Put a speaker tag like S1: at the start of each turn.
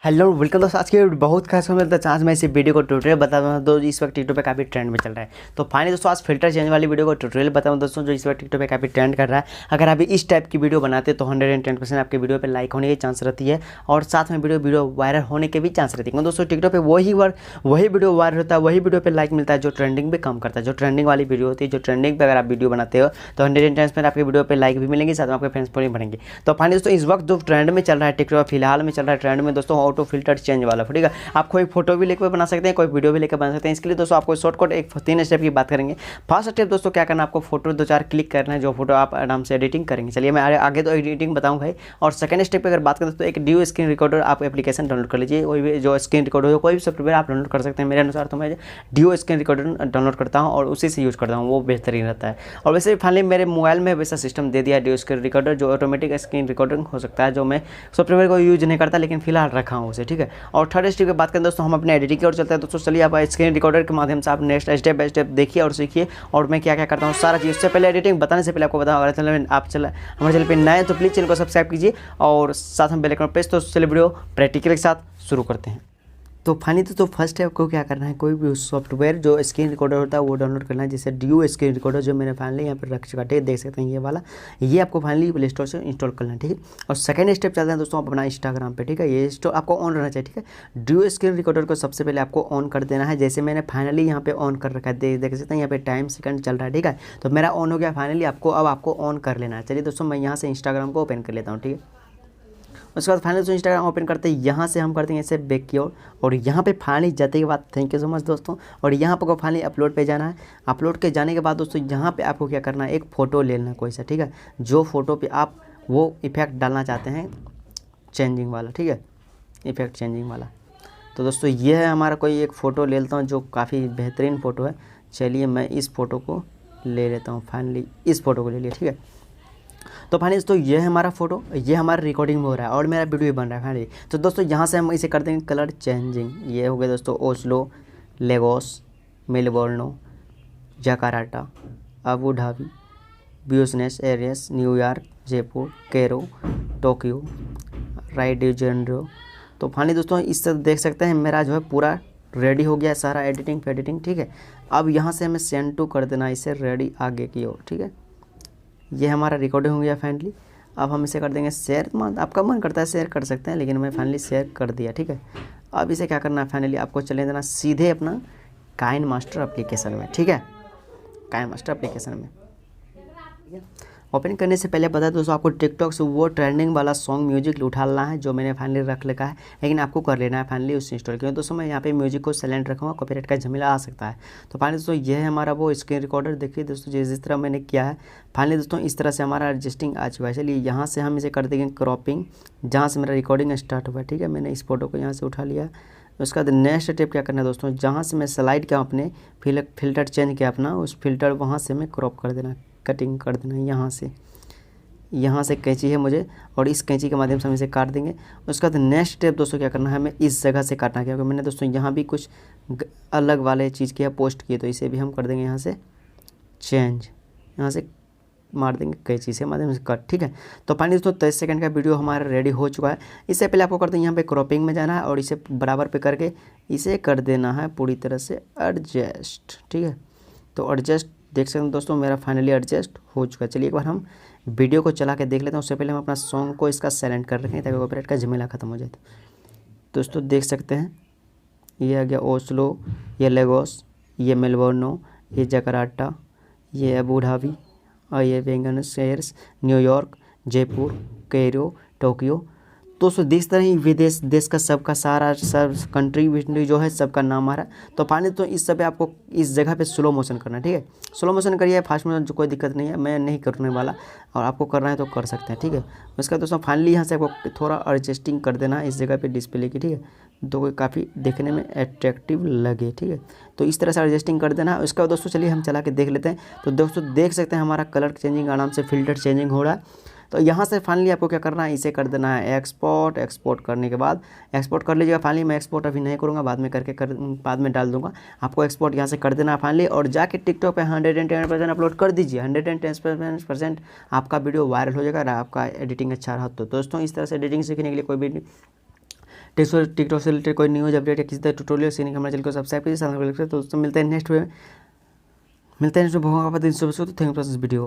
S1: Hello welcome दोस्तों। आज के बहुत खास मिलता है चांस मैं इस वीडियो को ट्यूटोरियल बता दूँ तो इस वक्त टिकटॉक पे काफ़ी ट्रेंड में चल रहा है। तो फाइनली दोस्तों आज फिल्टर चेंज वाली वीडियो को ट्यूटोरियल बताऊँ दोस्तों जो इस वक्त टिकटॉक पे काफ़ी ट्रेंड कर रहा है। अगर आप इस टाइप की वीडियो बनाते तो 110% आपके वीडियो पे लाइक होने की चांस रहती है और साथ में वीडियो वायरल होने के भी चांस रहती है। दोस्तों टिकटॉक पे वही वीडियो वायरल होता है, वही वीडियो पे लाइक मिलता है जो ट्रेंडिंग पे काम करता है। जो ट्रेंडिंग वाली वीडियो होती है, जो ट्रेंडिंग पे अगर आप वीडियो बनाते हो तो 110% आपके वीडियो पे लाइक भी मिलेंगे, साथ में आपके फ्रेंड्स फॉलोइंग बढ़ेंगे। तो फाइनली दोस्तों इस वक्त जो ट्रेंड में चल रहा है टिकटॉक फिलहाल में चल रहा है ट्रेंड में दोस्तों ऑटो फिल्टर चेंज वाला। ठीक है, आप कोई फोटो भी लेकर बना सकते हैं, कोई वीडियो भी लेकर बना सकते हैं। इसके लिए दोस्तों आपको शॉर्टकट एक 3 स्टेप की बात करेंगे। फर्स्ट स्टेप दोस्तों क्या करना है, आपको फोटो 2-4 क्लिक करना है, जो फोटो आप आराम से एडिटिंग करेंगे। चलिए मैं आगे तो एडिटिंग बताऊँ भाई। और सेकंड स्टेप पे अगर बात करें तो एक डियो स्क्रीन रिकॉर्डर आप एप्लीकेशन डाउनलोड कर लीजिए। कोई भी जो स्क्रीन रिकॉर्डर हो, कोई भी सॉफ्टवेयर आप डाउनलोड कर सकते हैं। मेरे अनुसार तो मैं डियो स्क्रीन रिकॉर्डर डाउनलोड करता हूँ और उसी से यूज़ करता हूँ, वो बेहतरीन रहता है। और वैसे फाइनली मेरे मोबाइल में वैसा सिस्टम दे दिया डियो स्क्रीन रिकॉर्डर, जो ऑटोमेटिक स्क्रीन रिकॉर्डिंग हो सकता है, जो मैं सॉफ्टवेयर को यूज नहीं करता लेकिन फिलहाल रखा हूँ उसे। ठीक है, और थर्ड स्टेप की बात करें दोस्तों हम अपने एडिटिंग की ओर चलते हैं। दोस्तों चलिए आप स्क्रीन रिकॉर्डर के माध्यम से आप नेक्स्ट स्टेप बाय स्टेप देखिए और सीखिए और मैं क्या क्या करता हूँ सारा चीज़। उससे पहले एडिटिंग बताने से पहले आपको बताऊँ, अगर चैनल हमारे चैनल पर नए तो प्लीज़ चैनल को सब्सक्राइब कीजिए और साथ में बेल आइकन प्रेस। तो चलिए वीडियो प्रैक्टिकल के साथ शुरू करते हैं। तो फाइनली तो फर्स्ट है आपको क्या करना है, कोई भी सॉफ्टवेयर जो स्क्रीन रिकॉर्डर होता है वो डाउनलोड करना है। जैसे डियो स्क्रीन रिकॉर्डर जो मैंने फाइनली यहाँ पर रख चुका है, देख सकते हैं ये वाला, ये आपको फाइनली प्ले स्टोर से इंस्टॉल करना है। ठीक है, और सेकंड स्टेप चलते हैं दोस्तों आप अपना इंस्टाग्राम पे। ठीक है, ये स्टोर आपको ऑन रहना चाहिए। ठीक है, डियो स्क्रीन रिकॉर्डर को सबसे पहले आपको ऑन कर देना है। जैसे मैंने फाइनली यहाँ पे ऑन कर रखा है, देख सकते हैं यहाँ पे टाइम सेकंड चल रहा है। ठीक है, तो मेरा ऑन हो गया फाइनली, अब आपको ऑन कर लेना है। चलिए दोस्तों मैं यहाँ से इंस्टाग्राम को ओपन कर लेता हूँ। ठीक है, उसके बाद फाइनली इंस्टाग्राम ओपन करते हैं, यहाँ से हम करते हैं ऐसे बैक की ओर और यहाँ पे फाइनली जाते के बाद थैंक यू सो मच दोस्तों। और यहाँ पर फाइनली अपलोड पे जाना है। अपलोड के जाने के बाद दोस्तों यहाँ पे आपको क्या करना है, एक फ़ोटो ले लेना कोई सा। ठीक है, जो फोटो पे आप वो इफेक्ट डालना चाहते हैं चेंजिंग वाला। ठीक है, इफेक्ट चेंजिंग वाला। तो दोस्तों ये है हमारा कोई एक फ़ोटो ले लेता हूँ जो काफ़ी बेहतरीन फ़ोटो है। चलिए मैं इस फ़ोटो को ले लेता हूँ, फाइनली इस फ़ोटो को ले लिया। ठीक है, तो फाइनली दोस्तों ये है हमारा फोटो, ये हमारा रिकॉर्डिंग हो रहा है और मेरा वीडियो भी बन रहा है फाइनली। तो दोस्तों यहाँ से हम इसे कर देंगे कलर चेंजिंग। ये हो गया दोस्तों Oslo, Lagos, Melbourne, Jakarta, Abu Dhabi, Buenos Aires, New York, Jaipur, Cairo, Tokyo, Rio de Janeiro. तो फाइनली दोस्तों इस तरह देख सकते हैं मेरा जो है पूरा रेडी हो गया है सारा एडिटिंग। ठीक है, अब यहाँ से हमें सेंड टू कर देना इसे रेडी आगे की ओर। ठीक है, ये हमारा रिकॉर्डिंग हो गया फाइनली। अब हम इसे कर देंगे शेयर। आपका मन करता है शेयर कर सकते हैं लेकिन मैं फाइनली शेयर कर दिया। ठीक है, अब इसे क्या करना है, फाइनली आपको चले देना सीधे अपना काइन मास्टर एप्लीकेशन में। ठीक है, काइन मास्टर एप्लीकेशन में ओपन करने से पहले पता है दोस्तों आपको टिकटॉक से वो ट्रेंडिंग वाला सॉन्ग म्यूजिक उठाना है जो मैंने फाइनली रख रखा है, लेकिन आपको कर लेना है फाइनली उस इंस्टॉल। क्योंकि दोस्तों मैं यहाँ पे म्यूजिक को साइलेंट रखूँगा, कॉपीराइट का झमेला आ सकता है। तो फाइनली दोस्तों ये है हमारा वो स्क्रीन रिकॉर्डर। देखिए दोस्तों जिस तरह मैंने किया है फाइनली दोस्तों इस तरह से हमारा एडजस्टिंग आ चुका है। चलिए यहाँ से हम इसे कर देंगे क्रॉपिंग, जहाँ से मेरा रिकॉर्डिंग स्टार्ट हुआ है। ठीक है, मैंने इस फोटो को यहाँ से उठा लिया। उसके बाद नेक्स्ट स्टेप क्या करना है दोस्तों, जहाँ से मैं स्लाइड किया अपने फिल्टर चेंज किया अपना, उस फिल्टर वहाँ से मैं क्रॉप कर देना, कटिंग कर देना। यहाँ से कैंची है मुझे और इस कैंची के माध्यम से हम इसे काट देंगे। उसके बाद नेक्स्ट स्टेप दोस्तों क्या करना है, हमें इस जगह से काटना है क्योंकि मैंने दोस्तों यहाँ भी कुछ अलग वाले चीज़ किया पोस्ट किए, तो इसे भी हम कर देंगे यहाँ से चेंज, यहाँ से मार देंगे कैंची से माध्यम से कट। ठीक है, तो फाइनली दोस्तों 23 सेकंड का वीडियो हमारा रेडी हो चुका है। इससे पहले आपको करते हैं यहाँ पे क्रॉपिंग में जाना है और इसे बराबर पे करके इसे कर देना है पूरी तरह से एडजस्ट। ठीक है, तो एडजस्ट देख सकते हैं दोस्तों मेरा फाइनली एडजस्ट हो चुका है। चलिए एक बार हम वीडियो को चला के देख लेते हैं। उससे पहले हम अपना सॉन्ग को इसका साइलेंट कर रखें ताकि कॉपीराइट का झमेला खत्म हो जाए। तो दोस्तों देख सकते हैं ये आ गया ओस्लो, ये लेगोस, ये मेलबोर्न, ये जकार्ता, ये अबू धाबी और ये Buenos Aires, New York, Jaipur, Cairo, Tokyo. दोस्तों जिस तरह ही विदेश देश का सबका सारा सब कंट्री जो है सबका नाम आ रहा है। तो फाइनली तो इस सब पे आपको इस जगह पे स्लो मोशन करना है। ठीक है, स्लो मोशन करिए, फास्ट मोशन जो कोई दिक्कत नहीं है, मैं नहीं करने वाला और आपको करना है तो कर सकते हैं। ठीक है, उसका दोस्तों फाइनली यहाँ से आपको थोड़ा एडजस्टिंग कर देना है इस जगह पे डिस्प्ले की। ठीक है, तो काफ़ी देखने में अट्रैक्टिव लगे। ठीक है, तो इस तरह से एडजस्टिंग कर देना है। उसका दोस्तों चलिए हम चला के देख लेते हैं। तो दोस्तों देख सकते हैं हमारा कलर चेंजिंग आराम से फिल्टर चेंजिंग हो रहा है। तो यहाँ से फाइनली आपको क्या करना है, इसे कर देना है एक्सपोर्ट करने के बाद एक्सपोर्ट कर लीजिएगा। फाइनली मैं एक्सपोर्ट अभी नहीं करूँगा, बाद में बाद में डाल दूंगा। आपको एक्सपोर्ट यहाँ से कर देना है फाइनली और जाके टिकटॉक पे 110% अपलोड कर दीजिए। 110% आपका वीडियो वायरल हो जाएगा और आपका एडिटिंग अच्छा रहा। तो दोस्तों इस तरह से एडिटिंग सीखने के लिए कोई भी टिकटॉक से रिलेटेड कोई न्यूज़ अपडेट या किसी तरह ट्यूटोरियल सीखने के हमारे चैनल को सब्सक्राइब कीजिए। तो दोस्तों मिलते हैं नेक्स्ट में बहुत तो thank you for this video.